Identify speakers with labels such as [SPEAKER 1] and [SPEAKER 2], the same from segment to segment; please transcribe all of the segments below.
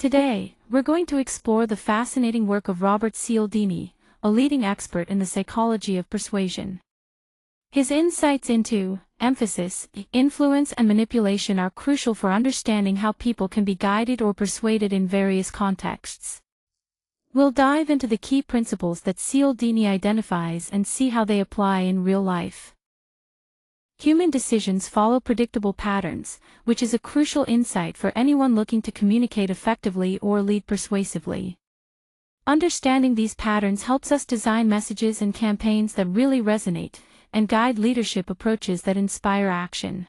[SPEAKER 1] Today, we're going to explore the fascinating work of Robert Cialdini, a leading expert in the psychology of persuasion. His insights into emphasis, influence, and manipulation are crucial for understanding how people can be guided or persuaded in various contexts. We'll dive into the key principles that Cialdini identifies and see how they apply in real life. Human decisions follow predictable patterns, which is a crucial insight for anyone looking to communicate effectively or lead persuasively. Understanding these patterns helps us design messages and campaigns that really resonate, and guide leadership approaches that inspire action.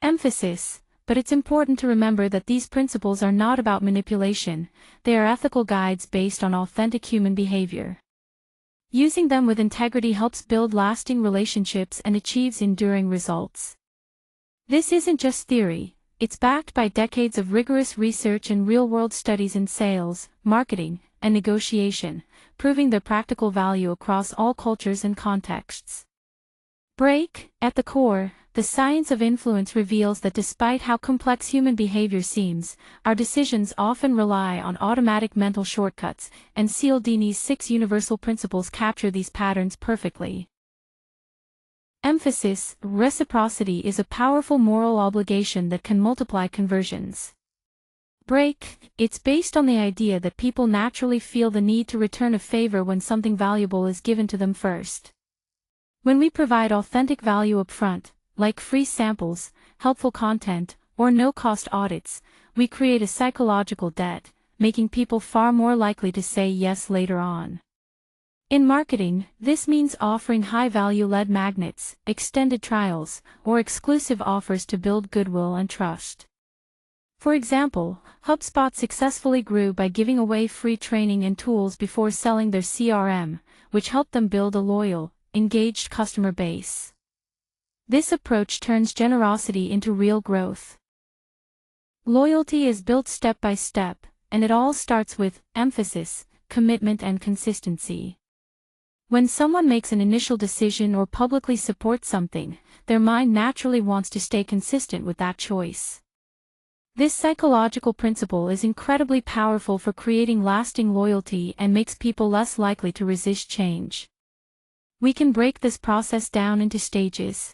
[SPEAKER 1] Emphasis. But it's important to remember that these principles are not about manipulation, they are ethical guides based on authentic human behavior. Using them with integrity helps build lasting relationships and achieves enduring results. This isn't just theory, it's backed by decades of rigorous research and real-world studies in sales, marketing, and negotiation, proving their practical value across all cultures and contexts. At the core, the science of influence reveals that despite how complex human behavior seems, our decisions often rely on automatic mental shortcuts, and Cialdini's 6 universal principles capture these patterns perfectly. Emphasis. Reciprocity is a powerful moral obligation that can multiply conversions. It's based on the idea that people naturally feel the need to return a favor when something valuable is given to them first. When we provide authentic value upfront, like free samples, helpful content, or no-cost audits, we create a psychological debt, making people far more likely to say yes later on. In marketing, this means offering high-value lead magnets, extended trials, or exclusive offers to build goodwill and trust. For example, HubSpot successfully grew by giving away free training and tools before selling their CRM, which helped them build a loyal, engaged customer base. This approach turns generosity into real growth. Loyalty is built step by step, and it all starts with emphasis, commitment, and consistency. When someone makes an initial decision or publicly supports something, their mind naturally wants to stay consistent with that choice. This psychological principle is incredibly powerful for creating lasting loyalty and makes people less likely to resist change. We can break this process down into stages.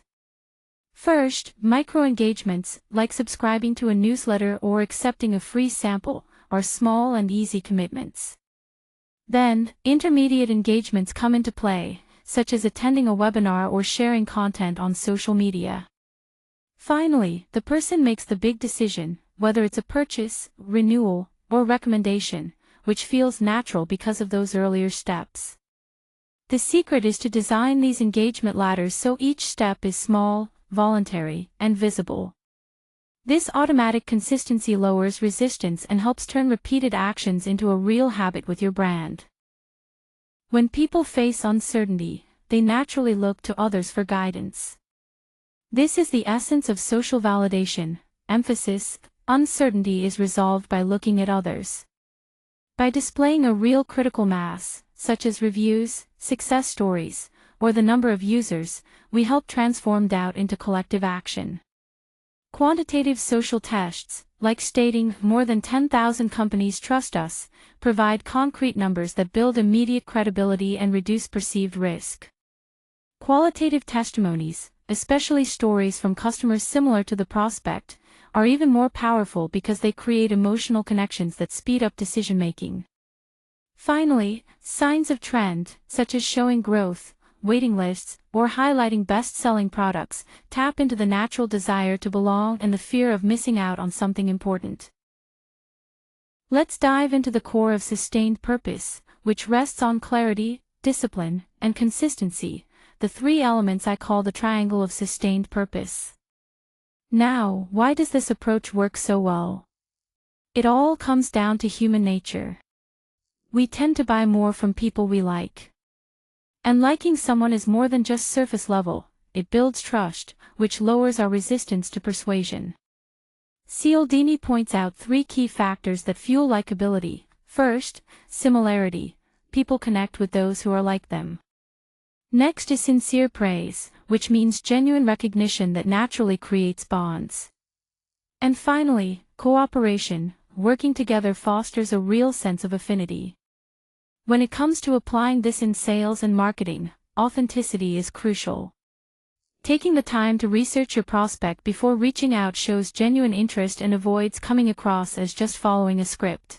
[SPEAKER 1] First, micro-engagements, like subscribing to a newsletter or accepting a free sample, are small and easy commitments. Then, intermediate engagements come into play, such as attending a webinar or sharing content on social media. Finally, the person makes the big decision, whether it's a purchase, renewal, or recommendation, which feels natural because of those earlier steps. The secret is to design these engagement ladders so each step is small, voluntary, and visible. This automatic consistency lowers resistance and helps turn repeated actions into a real habit with your brand. When people face uncertainty, they naturally look to others for guidance. This is the essence of social validation. Emphasis. Uncertainty is resolved by looking at others. By displaying a real critical mass, such as reviews, success stories, or the number of users, we help transform doubt into collective action. Quantitative social tests, like stating more than 10,000 companies trust us, provide concrete numbers that build immediate credibility and reduce perceived risk. Qualitative testimonies, especially stories from customers similar to the prospect, are even more powerful because they create emotional connections that speed up decision-making. Finally, signs of trend, such as showing growth, waiting lists, or highlighting best-selling products, tap into the natural desire to belong and the fear of missing out on something important. Let's dive into the core of sustained purpose, which rests on clarity, discipline, and consistency, the 3 elements I call the triangle of sustained purpose. Now, why does this approach work so well? It all comes down to human nature. We tend to buy more from people we like. And liking someone is more than just surface level, it builds trust, which lowers our resistance to persuasion. Cialdini points out 3 key factors that fuel likability. First, similarity. People connect with those who are like them. Next is sincere praise, which means genuine recognition that naturally creates bonds. And finally, cooperation. working together fosters a real sense of affinity. When it comes to applying this in sales and marketing, authenticity is crucial. Taking the time to research your prospect before reaching out shows genuine interest and avoids coming across as just following a script.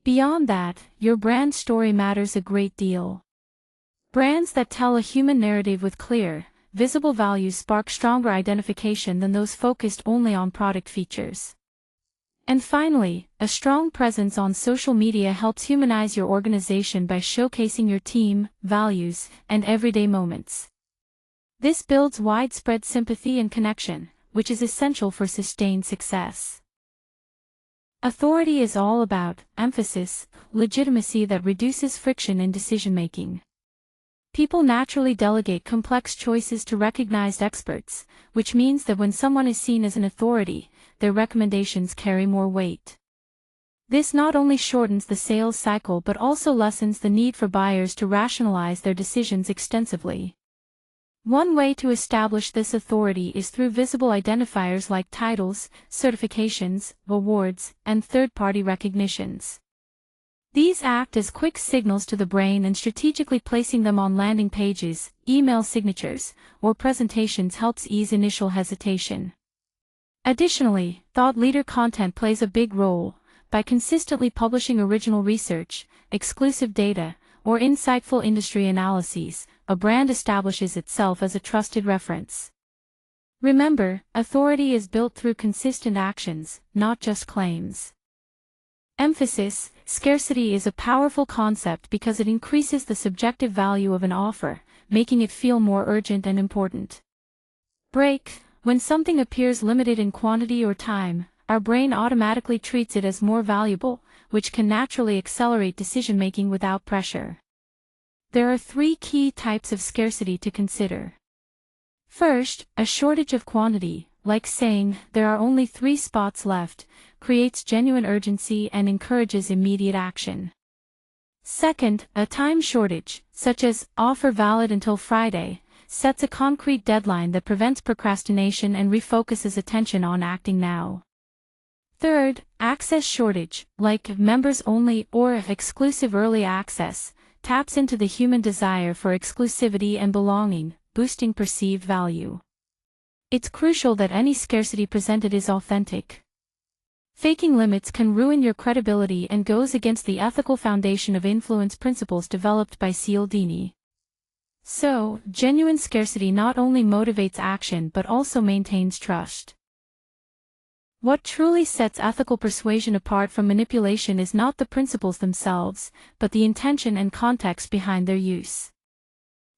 [SPEAKER 1] Beyond that, your brand story matters a great deal. Brands that tell a human narrative with clear, visible values spark stronger identification than those focused only on product features. And finally, a strong presence on social media helps humanize your organization by showcasing your team, values, and everyday moments. This builds widespread sympathy and connection, which is essential for sustained success. Authority is all about emphasis, legitimacy that reduces friction in decision-making. People naturally delegate complex choices to recognized experts, which means that when someone is seen as an authority, their recommendations carry more weight. This not only shortens the sales cycle but also lessens the need for buyers to rationalize their decisions extensively. One way to establish this authority is through visible identifiers like titles, certifications, awards, and third-party recognitions. These act as quick signals to the brain, and strategically placing them on landing pages, email signatures, or presentations helps ease initial hesitation. Additionally, thought leader content plays a big role. By consistently publishing original research, exclusive data, or insightful industry analyses, a brand establishes itself as a trusted reference. Remember, authority is built through consistent actions, not just claims. Emphasis, scarcity is a powerful concept because it increases the subjective value of an offer, making it feel more urgent and important. Break, when something appears limited in quantity or time, our brain automatically treats it as more valuable, which can naturally accelerate decision-making without pressure. There are 3 key types of scarcity to consider. First, a shortage of quantity, like saying, "There are only 3 spots left," creates genuine urgency and encourages immediate action. Second, a time shortage, such as, "Offer valid until Friday," sets a concrete deadline that prevents procrastination and refocuses attention on acting now. Third, access shortage, like members only or exclusive early access, taps into the human desire for exclusivity and belonging, boosting perceived value. It's crucial that any scarcity presented is authentic. Faking limits can ruin your credibility and goes against the ethical foundation of influence principles developed by Cialdini. So, genuine scarcity not only motivates action but also maintains trust. What truly sets ethical persuasion apart from manipulation is not the principles themselves, but the intention and context behind their use.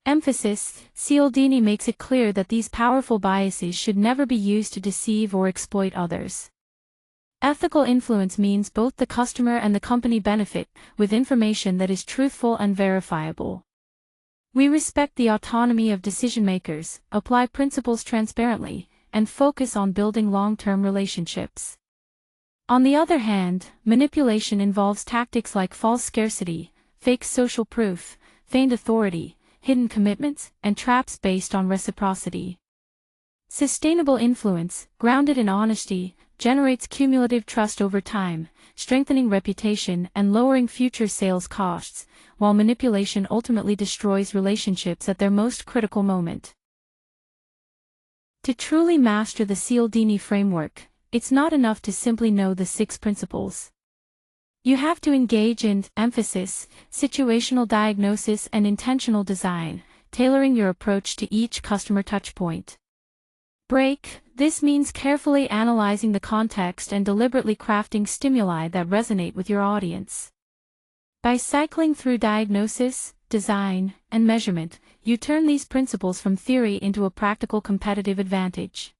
[SPEAKER 1] Emphasis, Cialdini makes it clear that these powerful biases should never be used to deceive or exploit others. Ethical influence means both the customer and the company benefit, with information that is truthful and verifiable. We respect the autonomy of decision-makers, apply principles transparently, and focus on building long-term relationships. On the other hand, manipulation involves tactics like false scarcity, fake social proof, feigned authority, hidden commitments, and traps based on reciprocity. Sustainable influence, grounded in honesty, generates cumulative trust over time, strengthening reputation and lowering future sales costs, while manipulation ultimately destroys relationships at their most critical moment. To truly master the Cialdini framework, it's not enough to simply know the 6 principles. You have to engage in emphasis, situational diagnosis, and intentional design, tailoring your approach to each customer touchpoint. Break, this means carefully analyzing the context and deliberately crafting stimuli that resonate with your audience. By cycling through diagnosis, design, and measurement, you turn these principles from theory into a practical competitive advantage.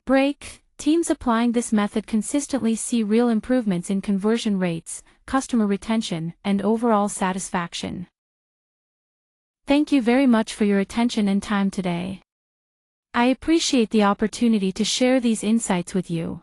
[SPEAKER 1] Break, teams applying this method consistently see real improvements in conversion rates, customer retention, and overall satisfaction. Thank you very much for your attention and time today. I appreciate the opportunity to share these insights with you.